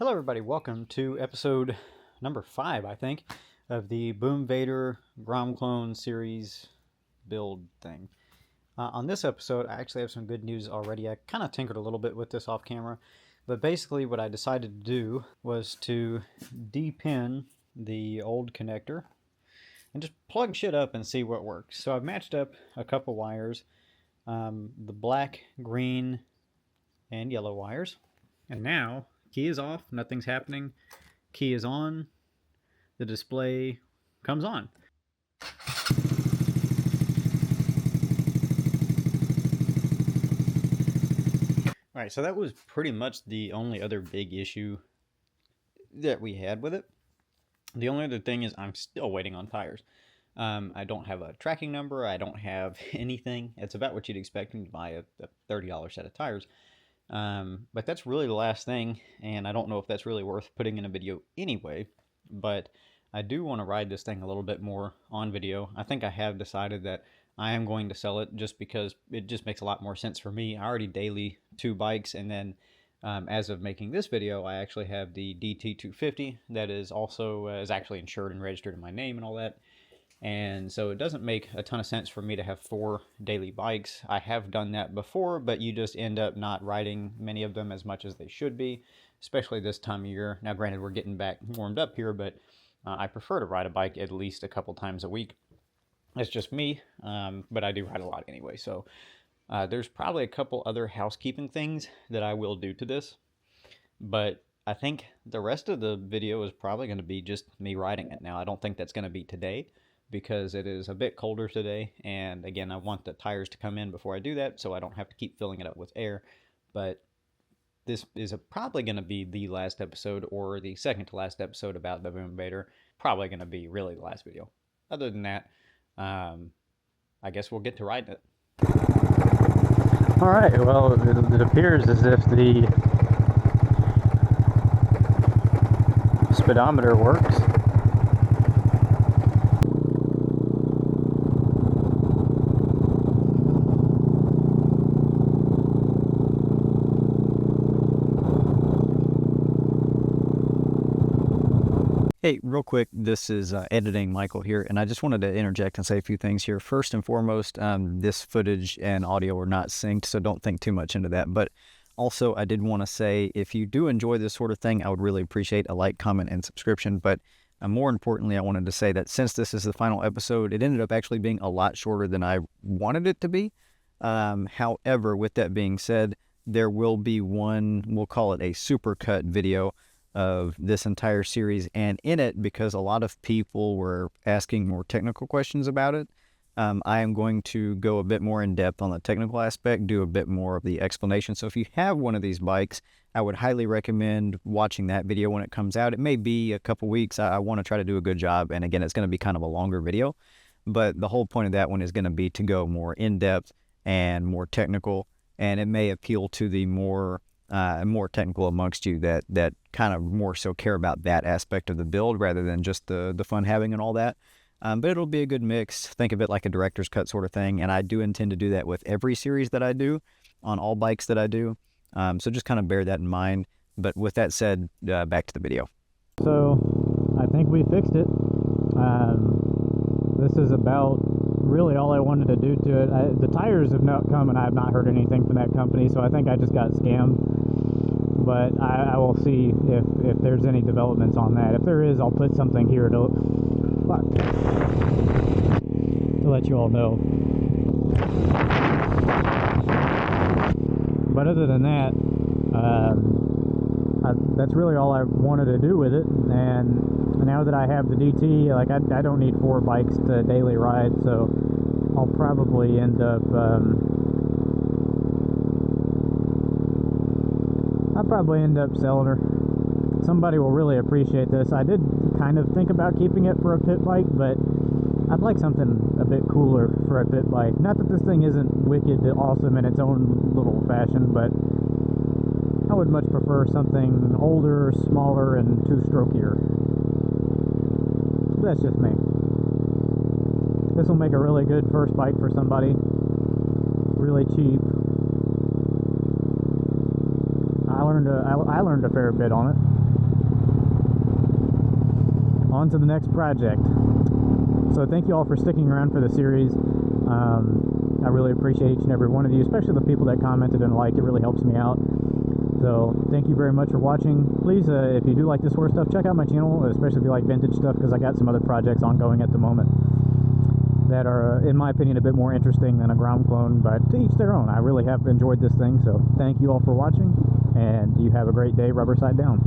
Hello everybody, welcome to episode number 5, I think, of the Vader GROM clone series build thing. On this episode, I actually have some good news already. I kind of tinkered a little bit with this off camera, but basically what I decided to do was to de-pin the old connector and just plug shit up and see what works. So I've matched up a couple wires, the black, green, and yellow wires, and now key is off, nothing's happening. Key is on, the display comes on. Alright, so that was pretty much the only other big issue that we had with it. The only other thing is I'm still waiting on tires. I don't have a tracking number, I don't have anything. It's about what you'd expect when you buy a $30 set of tires. But that's really the last thing, and I don't know if that's really worth putting in a video anyway, but I do want to ride this thing a little bit more on video. I think I have decided that I am going to sell it just because it just makes a lot more sense for me. I already daily 2 bikes, and then as of making this video, I actually have the DT250 that is also is actually insured and registered in my name and all that. And so it doesn't make a ton of sense for me to have 4 daily bikes. I have done that before, but you just end up not riding many of them as much as they should be, especially this time of year. Now, granted, we're getting back warmed up here, but I prefer to ride a bike at least a couple times a week. That's just me, but I do ride a lot anyway. So there's probably a couple other housekeeping things that I will do to this, but I think the rest of the video is probably going to be just me riding it. Now, I don't think that's going to be today, because it is a bit colder today, and again, I want the tires to come in before I do that, so I don't have to keep filling it up with air. But this is probably going to be the last episode, or the second to last episode about the Vader. Probably going to be really the last video. Other than that, I guess we'll get to riding it. Alright, well, it appears as if the speedometer works. Hey, real quick, this is Editing Michael here, and I just wanted to interject and say a few things here. First and foremost, this footage and audio are not synced, so don't think too much into that. But also, I did want to say, if you do enjoy this sort of thing, I would really appreciate a like, comment, and subscription. But more importantly, I wanted to say that since this is the final episode, it ended up actually being a lot shorter than I wanted it to be. However, with that being said, there will be one, we'll call it a supercut video of this entire series, and in it, because a lot of people were asking more technical questions about it, I am going to go a bit more in depth on the technical aspect, do a bit more of the explanation. So if you have one of these bikes, I would highly recommend watching that video when it comes out. It may be a couple weeks. I want to try to do a good job, and again, it's going to be kind of a longer video, but the whole point of that one is going to be to go more in depth and more technical, and it may appeal to the more technical amongst you that kind of more so care about that aspect of the build rather than just the fun having and all that. But it'll be a good mix. Think of it like a director's cut sort of thing, and I do intend to do that with every series that I do, on all bikes that I do. So just kind of bear that in mind. But with that said, back to the video. So I think we fixed it. This is about really all I wanted to do to it. The tires have not come, and I have not heard anything from that company, so I think I just got scammed. But I will see if there's any developments on that. If there is, I'll put something here to let you all know. But other than that, that's really all I wanted to do with it. And now that I have the DT, like I don't need 4 bikes to daily ride, so I'll probably end up selling her. Somebody will really appreciate this. I did kind of think about keeping it for a pit bike, but I'd like something a bit cooler for a pit bike. Not that this thing isn't wicked awesome in its own little fashion, but I would much prefer something older, smaller, and 2-strokier. That's just me. This will make a really good first bike for somebody. Really cheap. I learned a fair bit on it. on to the next project. So thank you all for sticking around for the series. I really appreciate each and every one of you, especially the people that commented and liked. It really helps me out. So thank you very much for watching. Please, if you do like this sort of stuff, check out my channel, especially if you like vintage stuff, because I got some other projects ongoing at the moment that are, in my opinion, a bit more interesting than a GROM clone, but to each their own. I really have enjoyed this thing, so thank you all for watching, and you have a great day, rubber side down.